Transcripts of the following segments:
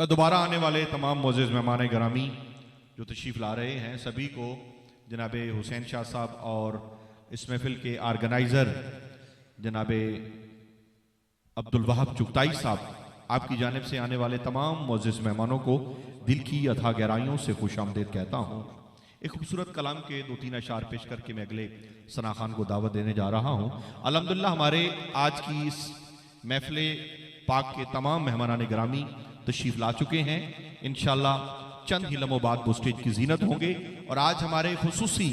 मैं दोबारा आने वाले तमाम मोअज़्ज़िज़ मेहमान गिरामी जो तशरीफ़ ला रहे हैं सभी को जनाब हुसैन शाह साहब और इस महफिल के ऑर्गेनाइज़र जनाब अब्दुल वहाब चुगताई साहब, आपकी जानिब से आने वाले तमाम मोअज़्ज़िज़ मेहमानों को दिल की अथाह गहराइयों से खुश आमदीद कहता हूँ। एक खूबसूरत कलाम के 2-3 अशार पेश करके मैं अगले सना खान को दावत देने जा रहा हूँ। अल्हम्दुलिल्लाह हमारे आज की इस महफिल पाक के तमाम मेहमान गिरामी तशरीफ ला चुके हैं। इंशाअल्लाह चंद ही लम्हों बाद वो स्टेज की जीनत होंगे और आज हमारे खुसूसी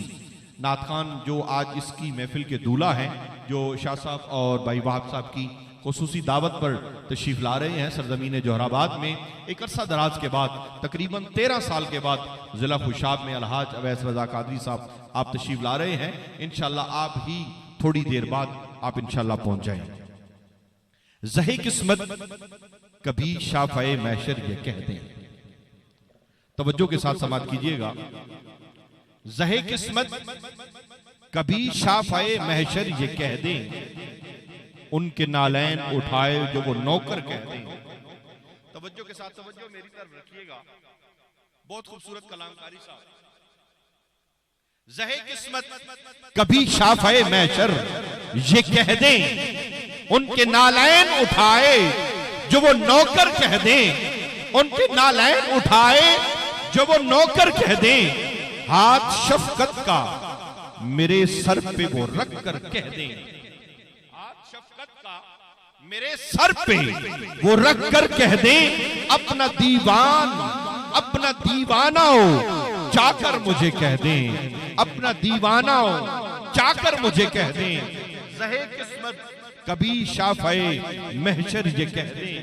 नात खान जो आज इसकी महफिल के दूल्हा हैं, जो शाह साहब और भाई वहाब साहब की खुसूसी दावत पर तशरीफ ला रहे हैं सरजमीन जोहराबाद में। एक अरसा दराज के बाद तकरीबन 13 साल के बाद जिला खुशाब में अलहाज अवैस रजा कादरी साहब आप तशरीफ ला रहे हैं। इंशाअल्लाह आप ही थोड़ी देर बाद आप इंशाअल्लाह पहुंच जाएं। ज़हे किस्मत कभी शाफ़ए महशर ये कह दें, तवज्जो के साथ समात कीजिएगा। ज़हे किस्मत कभी शाफ़ए महशर ये कह दें, उनके नालैन उठाए जो वो नौकर कह दें। तवज्जो के साथ तवज्जो मेरी तरफ रखिएगा। बहुत खूबसूरत कलामकारी साहब। ज़हे किस्मत कभी शाफ़ए महशर ये कह दें, उनके नालैन उठाए जो वो नौकर कह दें, उनके नालैन उठाए जो वो नौकर कह दें। हाथ शफकत का मेरे सर पे वो रख कर कह दें, हाथ शफकत का मेरे सर पे वो रख कर कह दें। अपना दीवाना हो जाकर मुझे कह दें, अपना दीवाना हो जाकर मुझे कह दें। ज़हे किस्मत कभी शाफ़ए महशर ये कह दें,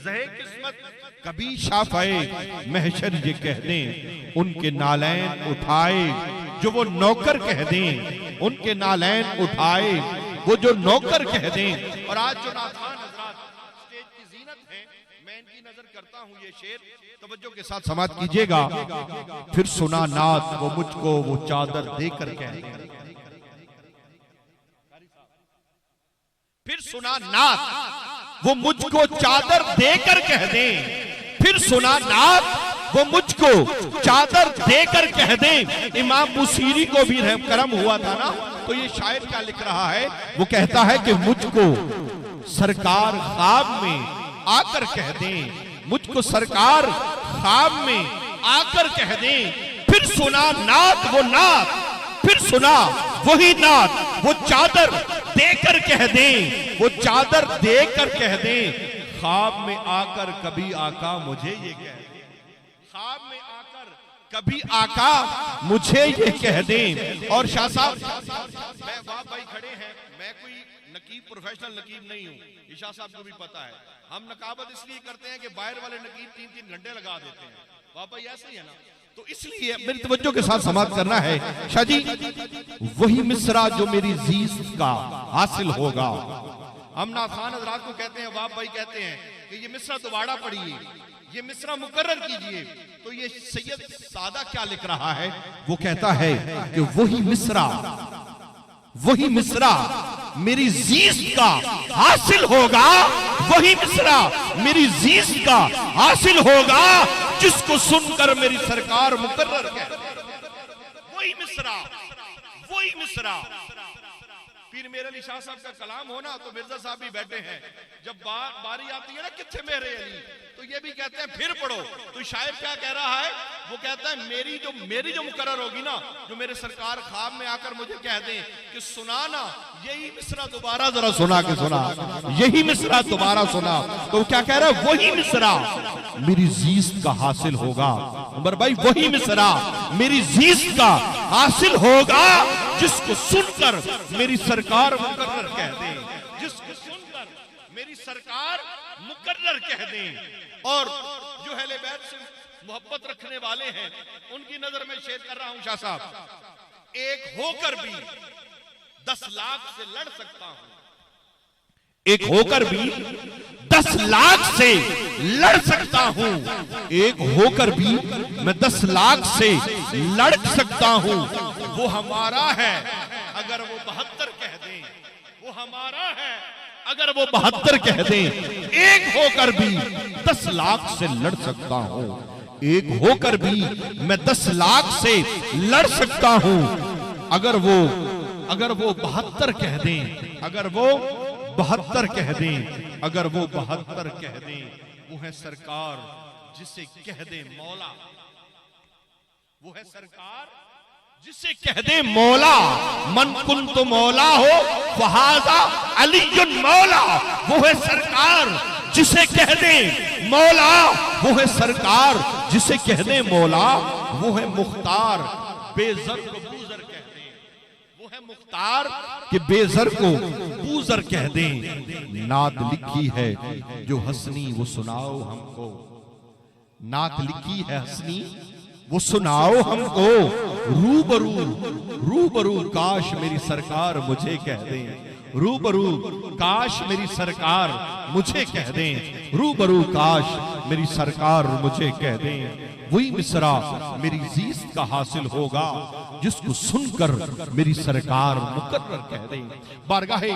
ज़हे किस्मत कभी शाफ़ए महशर ये कह दें। उनके नालैन उठाए जो वो नौकर कह दें, उनके नालैन उठाए वो जो नौकर कह दें। और आज जो नाज़ान हज़रात स्टेज की ज़ीनत है, मैं इनकी नजर करता हूँ ये शेर, तवज्जो के साथ समात कीजिएगा। फिर सुना नात वो मुझको वो चादर देकर कह दें, फिर सुना नात वो मुझको चादर देकर कह दें, फिर सुना नात वो मुझको चादर देकर कह दें। इमाम बुसीरी को भी रहम करम हुआ था ना, तो ये शायर क्या लिख रहा है, वो कहता है कि मुझको सरकार ख्वाब में आकर कह दें, मुझको सरकार ख्वाब में आकर कह दें। फिर सुना नात वो नात, फिर सुना वही नात वो चादर देकर कह दें, वो चादर देकर कह दें। ख्वाब में आकर कभी आका मुझे ये कह दें, ख्वाब में आकर कभी आका मुझे ये कह दें। और शाह साहब, मैं वाह भाई खड़े हैं, मैं कोई नकीब प्रोफेशनल नकीब नहीं हूँ, ये शाह साहब को भी पता है। हम नकाबत इसलिए करते हैं कि बाहर वाले नकीब 3-3 घंटे लगा देते हैं, वाह भाई ऐसे ही है ना, तो इसलिए मेरी तवज्जो के साथ समाप्त करना है। शाह जी, वही मिसरा जो मेरी जीस्त का हासिल होगा। हम नात खान हज़रात को कहते हैं, वाह भाई कहते हैं कि ये मिसरा दोबारा पढ़िए, ये मिसरा मुकर्रर कीजिए। तो ये सैयद सादा क्या लिख रहा है, वो कहता है कि वही मिसरा मेरी जीस्त का हासिल होगा, वही मिसरा मेरी जीस्त का हासिल होगा, जिसको सुनकर मेरी सरकार मुकर्रर कहते हैं। वही मिसरा पीर मेरे अली शाह साहब का कलाम होना तो मिर्जा साहब भी बैठे हैं, जब बारी आती है ना किथे मेरे अली, तो ये भी कहते हैं फिर पढ़ो। तो शायर क्या कह रहा है, वो कहता है मेरी जो मुकर्रर होगी ना, जो मेरे सरकार ख्वाब में आकर मुझे कह दें कि सुनाना यही मिसरा दोबारा जरा सुना के सुना, यही मिसरा दोबारा सुना। तो क्या कह रहा है, वही मिसरा मेरी जीस्त का हासिल होगा। उमर भाई, वही मिसरा मेरी जीस्त का हासिल होगा, जिसको सुनकर मेरी सरकार मुकर्रर कह दें, जिसको सुनकर मेरी सरकार मुकर्रर कह दें। और जो अहले बैत से मोहब्बत रखने वाले हैं उनकी नजर में शेर कर रहा हूं शाह साहब। एक होकर भी 10 लाख से लड़ सकता हूं, एक होकर भी 10 लाख से लड़ सकता हूं, एक होकर भी मैं 10 लाख से लड़ सकता हूं। वो हमारा है अगर वो 72 कह दें, वो हमारा है अगर वो 72 कह दें, एक होकर भी 10 लाख से लड़ सकता हूं, एक होकर भी मैं 10 लाख से लड़ सकता हूं। अगर वो 72 कह दें, अगर वो 72 कह दें, अगर वो 72 कह दें, वो है सरकार जिसे कह दे मौला, वो है सरकार जिसे कह दे मौला। मन कुन तो मौला हो फहाजा अलीयुन मौला, वो है सरकार जिसे कह दे मौला, वो है सरकार जिसे कह दे मौला, वो है मुख्तार बेजर को बूजर कह दे, वो है मुख्तार कि बेजर को बूजर कह दे। नात लिखी है जो हसनी वो सुनाओ हमको, नात लिखी है हसनी वो सुनाओ हमको। रूबरू रूबरू काश मेरी सरकार मुझे कह दें, रूबरू काश मेरी सरकार मुझे कह दें, रूबरू काश मेरी सरकार मुझे कह दें। वही मिसरा मेरी जीस्त का हासिल होगा जिसको सुनकर मेरी सरकार मुकर्रर कह दें। बारगाहे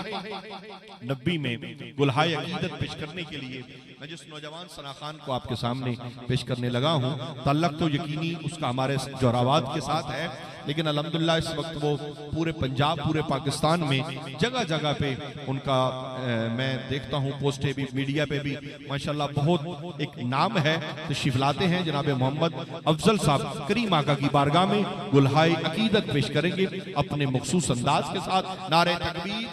नबी में गुलहाए अकीदत पेश करने के लिए मैं जिस नौजवान सना खान को आपके सामने पेश करने लगा हूं, ताल्लुक तो यकीनी उसका हमारे जोराबाद के साथ है, लेकिन अल्हम्दुलिल्लाह इस वक्त वो पूरे पंजाब, पूरे पाकिस्तान में जगह जगह पे उनका मैं देखता हूं पोस्टें भी, मीडिया पे भी माशाल्लाह बहुत एक नाम है। तशरीफ लाते हैं जनाब मोहम्मद अफजल साहब करीम आका की बारगाह में गुलहाए अकीदत पेश करेंगे अपने मखसूस अंदाज के साथ। नारे तकबीर।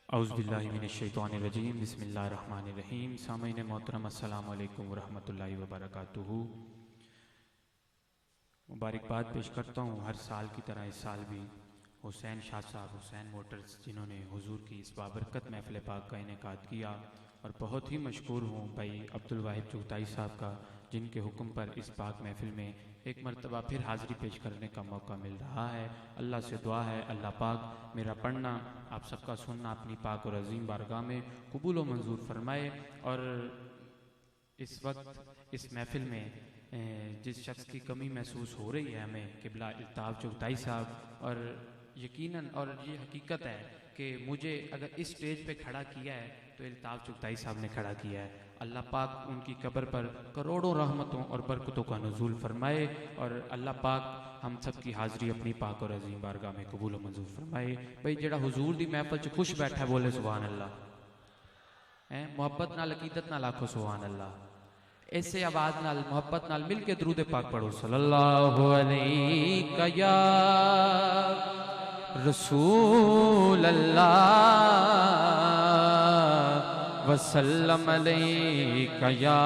औज़ुबिल्लाहि मिनश्शैतानिर्रजीम, बिस्मिल्लाहिर्रहमानिर्रहीम। सामईन मोहतरम अस्सलामु अलैकुम वरहमतुल्लाहि वबरकातुहू। मुबारकबाद पेश करता हूँ हर साल की तरह इस साल भी हुसैन शाह साहब, हुसैन मोटर्स, जिन्होंने हुजूर की इस बाबरकत महफ़िल पाक का इनेकाद किया, और बहुत ही मशकूर हूँ भाई अब्दुल वाहिद चुगताई साहब का, जिनके हुक्म पर इस पाक महफ़िल में एक मरतबा फिर हाज़िरी पेश करने का मौका मिल रहा है। अल्लाह से दुआ है अल्लाह पाक मेरा पढ़ना, आप सबका सुनना अपनी पाक और अजीम बारगाह में कबूल व मंजूर फरमाए। और इस वक्त इस महफ़िल में जिस शख्स की कमी महसूस हो रही है हमें, किबला इल्ताफ़ चुगताई साहब, और यकीनन और ये हकीकत है कि मुझे अगर इस स्टेज पे खड़ा किया है तो इल्ताफ़ चुगताई साहब ने खड़ा किया है। अल्लाह पाक उनकी कब्र पर करोड़ों रहमतों और बरकतों का नुज़ूल फरमाए, और अल्लाह पाक हम सब की हाज़री अपनी पाक और अजीम बारगाह में कबूल व मंजूर फरमाए। भाई जेड़ा हुजूर दी महफिल च खुश बैठा है बोले सुभान अल्लाह, मोहब्बत नाल अकीदत नाल आखो सुभान अल्लाह। ऐसे आवाज़ नाल मोहब्बत नाल मिल के दरूद पाक पढ़ो, सल्लल्लाहु अलैहि या रसूल अल्लाह वसल्लम अलैका या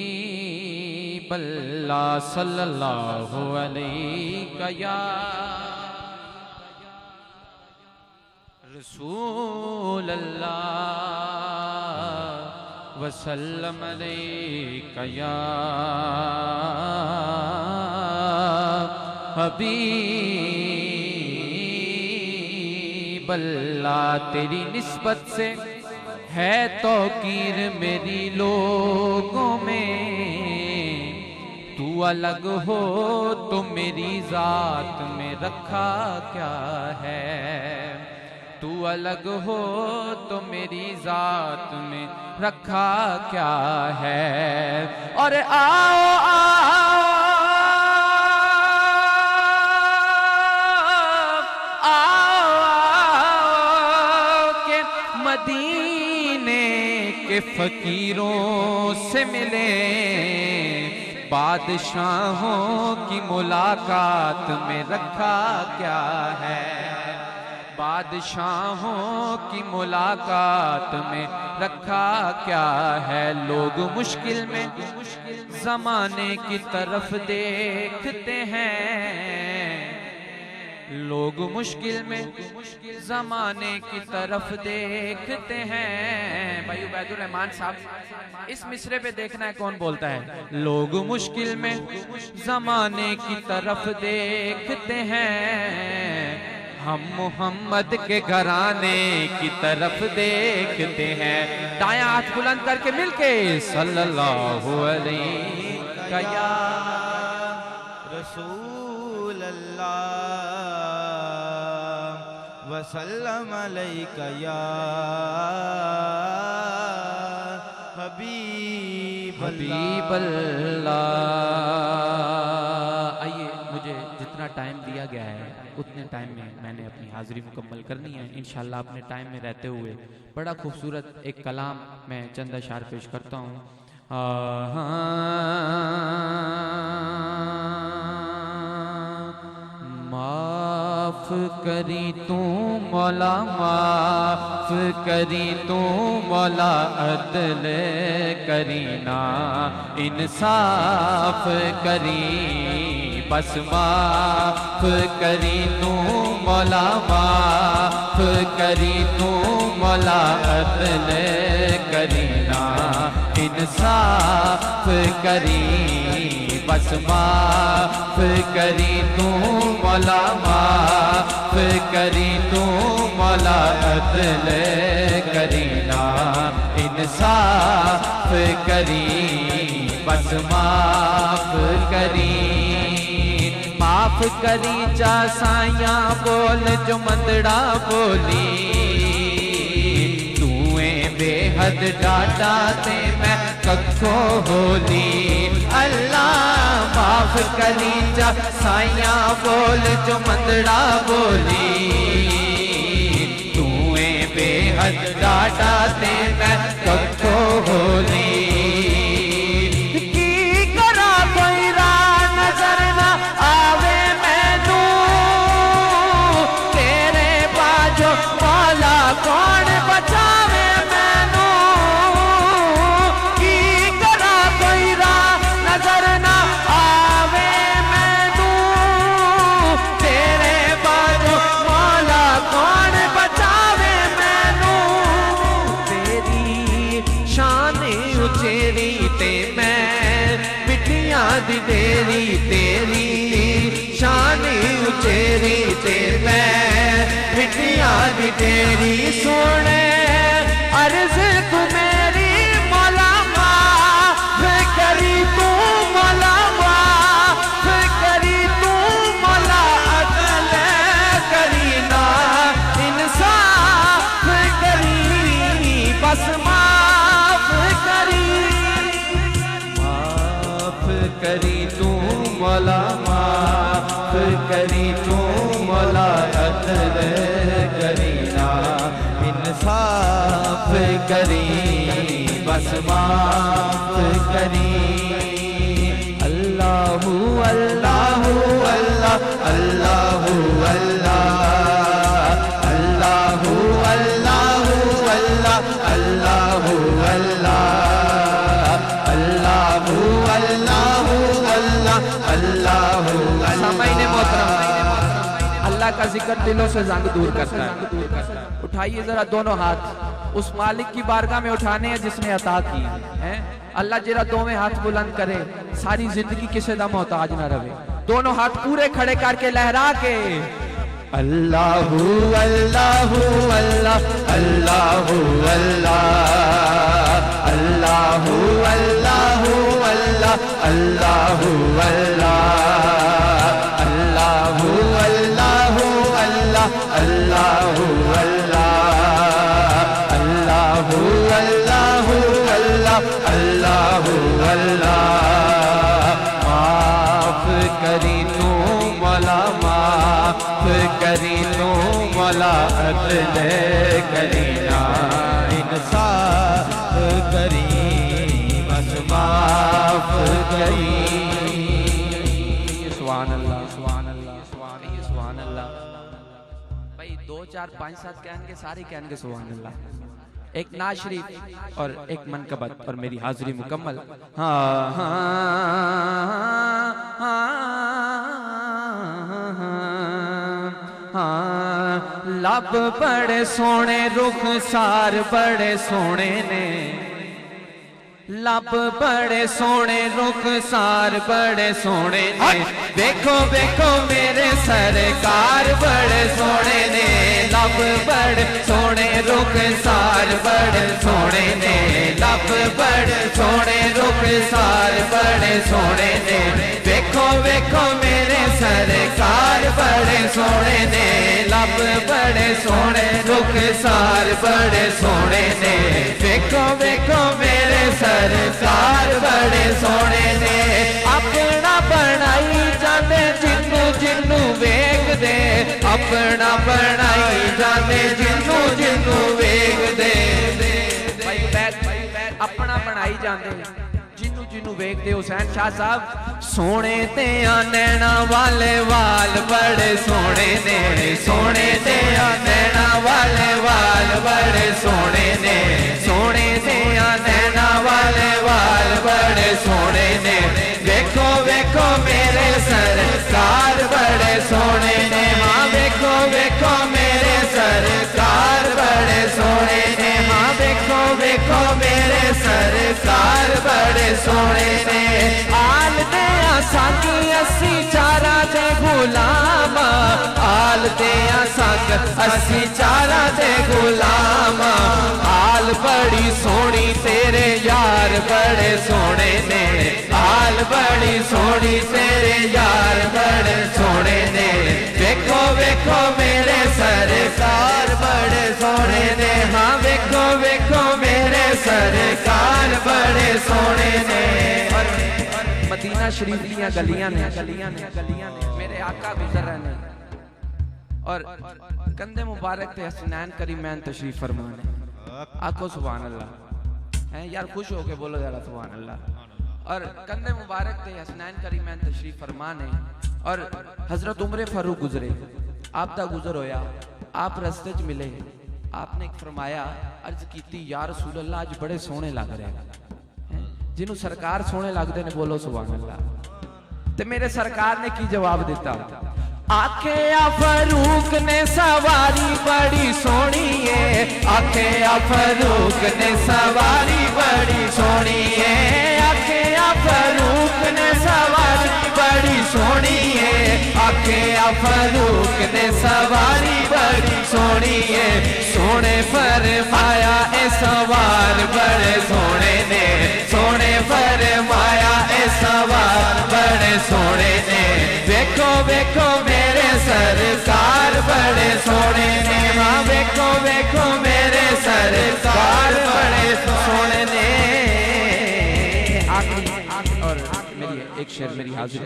हबीब अल्लाह, सल्लल्लाहु अलैका या रसूल अल्लाह वसल्लम अलैका या हबीब अल्लाह। तेरी निस्बत से है तौकीर मेरी लोगों में, तू अलग हो तो मेरी जात में रखा क्या है, तू अलग हो तो मेरी जात में रखा क्या है। और आओ आओ मदीने के फकीरों से मिले, बादशाहों की मुलाकात में रखा क्या है, बादशाहों की मुलाकात में रखा क्या है। लोग मुश्किल में ज़माने की तरफ देखते हैं, लोग मुश्किल में ज़माने की तरफ देखते हैं। भाई उबैदुर रहमान साहब इस मिसरे पे देखना है कौन बोलता है। लोग मुश्किल में ज़माने की तरफ देखते हैं, हम मोहम्मद के घराने की तरफ देखते हैं। दायां हाथ बुलंद करके मिलके सल्लल्लाहु अलैहि अलैका या रसूल अल्लाह वसल्लम अलैका या हबीब अल्लाह। आइए, मुझे जितना टाइम दिया गया है उतने टाइम में मैंने अपनी हाजिरी मुकम्मल करनी है। इंशाल्लाह अपने टाइम में रहते हुए बड़ा खूबसूरत एक कलाम मैं चंद अशार पेश करता हूँ। माफ करी तू मौला, माफ करी तू मौला, अदल करीना इंसाफ करी, बस माफ करी तू मौला, माफ करी तू मौला, अदल करीना इंसाफ करी, बस माफ करी तू मौला, माफ करी तू मौला, अदल करीना इंसाफ करी, बस माफ करी। माफ करी जा साया बोल जो मंदड़ा बोली, बेहद डाटा ते मैं कखो होली। अल्लाह माफ करी जा साया बोल जो मंदड़ा बोली, तूए बेहद डाटा ते मैं कखो होली। की करा कोई राह नजर ना आवे मैनू, तेरे बाजो मौला कौन बचावे। तेरी तेरी शान उचेरी ते मैं मिट्टियां दी तेरी सोने अर्ज तू मेरी मौला, माफ करी तू मौला, माफ करी तू मौला, अदल करीना इंसाफ करी, बस माफ करी, करी तू मौला, माफ करी तू मौला, अदल करीना इंसाफ करी, बस माफ करी। अल्लाहु अल्लाहु अल्लाह, अल्लाहु अल्लाह, अल्लाहु अल्लाहु अल्लाह, अल्लाहु अल्लाह, अल्लाहु अल्लाहु अल्लाह। सामईने मोहतरम, अल्लाह का जिक्र दिलों से जंग दूर करता है। उठाइए जरा दोनों हाथ, उस मालिक की बारगाह में उठाने हैं जिसने अता की है। अल्लाह जरा दोवें हाथ बुलंद करे, सारी जिंदगी किसी दा मोहताज ना रहे। दोनों हाथ पूरे खड़े करके लहरा के अल्लाहु अल्लाहु अल्लाह, अल्लाहु अल्लाह, अल्लाहु अल्लाहु अल्लाह, अल्लाहु अल्लाह, अल्लाहु अल्लाहु अल्लाह, अल्लाहु अल्लाह, अल्लाहु अल्लाहु अल्लाह, अल्लाहु अल्लाह। माफ करी तू मौला, माफ करी तू मौला, अदल करीना इंसाफ करी, बस माफ करी। सुभान अल्लाह, सुभान अल्लाह, सुभान अल्लाह। भाई 2 4 5 7 कहेंगे, सारे कहेंगे सुभान अल्लाह। एक नाज शरीफ और एक मनकबत और मेरी हाजिरी मुकम्मल। हाँ हाँ हाँ, लब बड़े सोने, रुख सार बड़े सोने ने, लब बड़े सोने, रुख सार बड़े सोने ने, देखो देखो मेरे सरकार बड़े सोने ने, लब बड़े सोने, रुख सार बड़े सोने ने, लब बड़े सोने, रुखसार बड़े सोने ने, वेखो वेखो मेरे सरकार बड़े सोने ने, लब बड़े सोने, रुखसार बड़े सोने ने, वेखो वेखो मेरे सरकार बड़े सोने ने। अपना बनाई जाने जिन्नू जिन्नू वेख दे, अपना बनाई जाने जिन्नू जिन्नू वेख दे। अपना बनाई जाते जिन्नू जिन्नू वेखते हुसैन शाह साहब सोने ते नैना वाले वाल बड़े सोने ने, सोने ते नैना वाले वाल बड़े सोने ने, सोने ते नैना वाले वाल बड़े सोने ने, वेखो वेखो मेरे सरकार बड़े सोने ने, हाँ वेखो वेखो मेरे सरकार बड़े सोने ने, हाँ वेखो वेखो मेरे सरकार बड़े सोने ने। आल दे संग असी चारा दे गुलाम, आल दे संग असी चारा दे गुलाम, आल बड़ी सोनी तेरे यार बड़े सोने ने, आल बड़ी सोनी तेरे यार बड़े सोने ने, वेखो वेखो मेरे सरकार बड़े सोने ने, हाँ वेखो वेखो मेरे सरकार बड़े सोने ने। मदीना शरीफ दियां गलियां ने, गलियां ने, गलियां ने, मेरे आका गुजर रहे हैं और कंधे मुबारक ते हसनैन करीमैन तशरीफ फरमा ने। आखो सुभान अल्लाह हैं यार, खुश होके बोलो जरा सुभान अल्लाह। और कंधे मुबारक ते हसनैन करीमैन तशरीफ फरमा ने और हजरत उमर फारूक गुजरे, आप दा गुजर होया, आप रस्ते च मिले, आपने फरमाया अर्ज की या रसूल अल्लाह अज बड़े सोहने लग रहे हैं, जिन्हों सरकार सोहने लगते हैं बोलो सुभान अल्लाह। ते मेरे सरकार ने की जवाब दिता, आखे आ फरूक ने सवारी बड़ी सोहनी है, आखे आ फरूक ने सवारी बड़ी सोहनी है, आखे आ फरूक ने सवारी बड़ी सोहनी है, आखे आ फरूक ने सवारी बड़ी सोहनी है, सोने फरमाया ए सवार बड़े सोने ने, सोने फरमाया ए सवार बड़े सोने ने, वेखो वेखो मेरे सरकार बड़े सोने ने, हाँ वेखो वेखो मेरे सरकार बड़े सोने ने। आखिरी और मेरी एक शेर मेरी हाजिर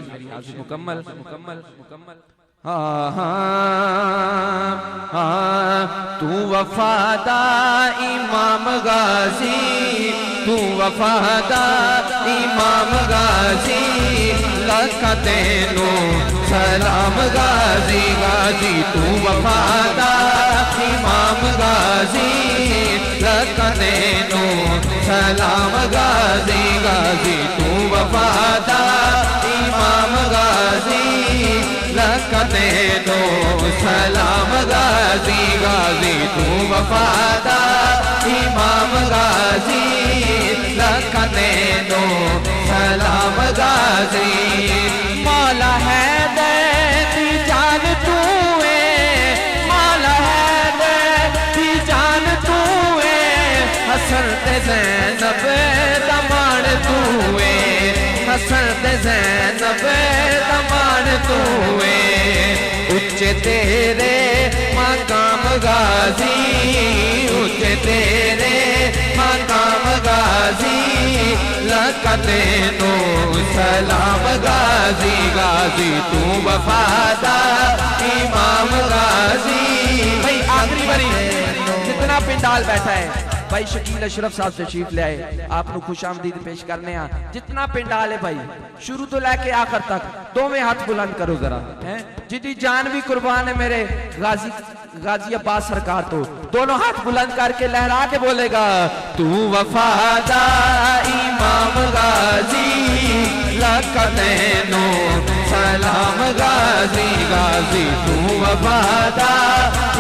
मुकम्मल मुकम्मल मुकम्मल। हाँ हाँ हाँ तू वफादा इमाम गाजी, तू वफादा इमाम गाजी, लख तेनू सलाम गाजी गाजी, तू वफादा इमाम गाजी, लख तेनू सलाम गाजी गाजी, तू वफादा इमाम गाजी, लख तेनू सलाम गाजी गाजी, तू वफादा इमाम गाजी, लख तेनू सलाम गाजी। मौला है दी जान तू है, मौला है दी जान तू है, हसन ते ज़ैनब दमान तू है, हसन ते ज़ैनब दमान तू है, उच्चे तेरे मकाम गाजी, उच्चे तेरे मकाम गाजी, लख तेनू सलाम गाजी गाजी, तू वफादा इमाम गाजी। भाई आखिरी बारी जितना पिंडाल बैठा है भाई शकील अशरफ साहब तशरीफ ले आए, आपको खुशामदीद पेश करने आ। जितना पिंडाल है भाई शुरू तो लेके आखिर तक दोवें हाथ बुलंद करो जरा, हैं जिदी जान भी कुर्बान है मेरे गाजी अब्बास सरकार, तो दोनों हाथ बुलंद करके लहरा के बोलेगा, तू वफादा इमाम गाजी, लख तेनू सलाम गाजी गाजी, तू वफादा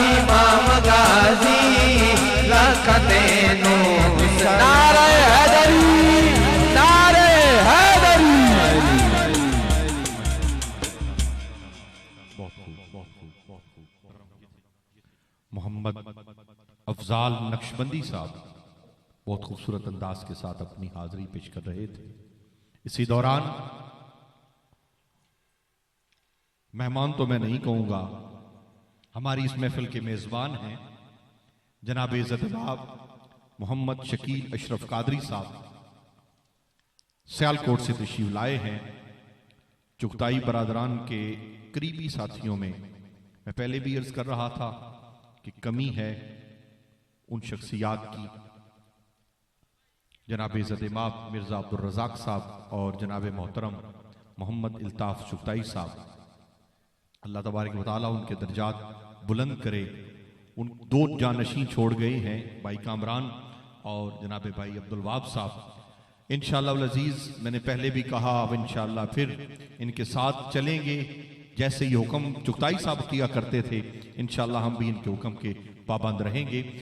इमाम गाजी, लख तेनू नारे हैदरी, नारे हैदरी। मोहम्मद अफजाल नक्शबंदी साहब। बहुत खूबसूरत अंदाज के साथ अपनी हाजिरी पेश कर रहे थे। इसी दौरान मेहमान तो मैं नहीं कहूँगा, हमारी इस महफिल के मेज़बान हैं जनाब इज़्ज़त-ए-बाब मोहम्मद शकील अशरफ कादरी साहब, सियालकोट से तशरीफ लाए हैं। चुगताई बरादरान के करीबी साथियों में मैं पहले भी अर्ज कर रहा था कि कमी है उन शख्सियात की, जनाब इज़्ज़त-ए-बाब मिर्ज़ा अब्दुल रज़ाक साहब और जनाब मोहतरम मोहम्मद इल्ताफ़ चुगताई साहब। अल्लाह तबारक व तआला उनके दर्जात बुलंद करे। उन दो जानशीं छोड़ गए हैं, भाई कामरान और जनाब भाई अब्दुल वहाब साहब। इंशाअल्लाह अल अज़ीज़, मैंने पहले भी कहा, अब इंशाअल्लाह फिर इनके साथ चलेंगे। जैसे ये हुक्म चुगताई साहब किया करते थे, इंशाअल्लाह हम भी इनके हुक्म के पाबंद रहेंगे।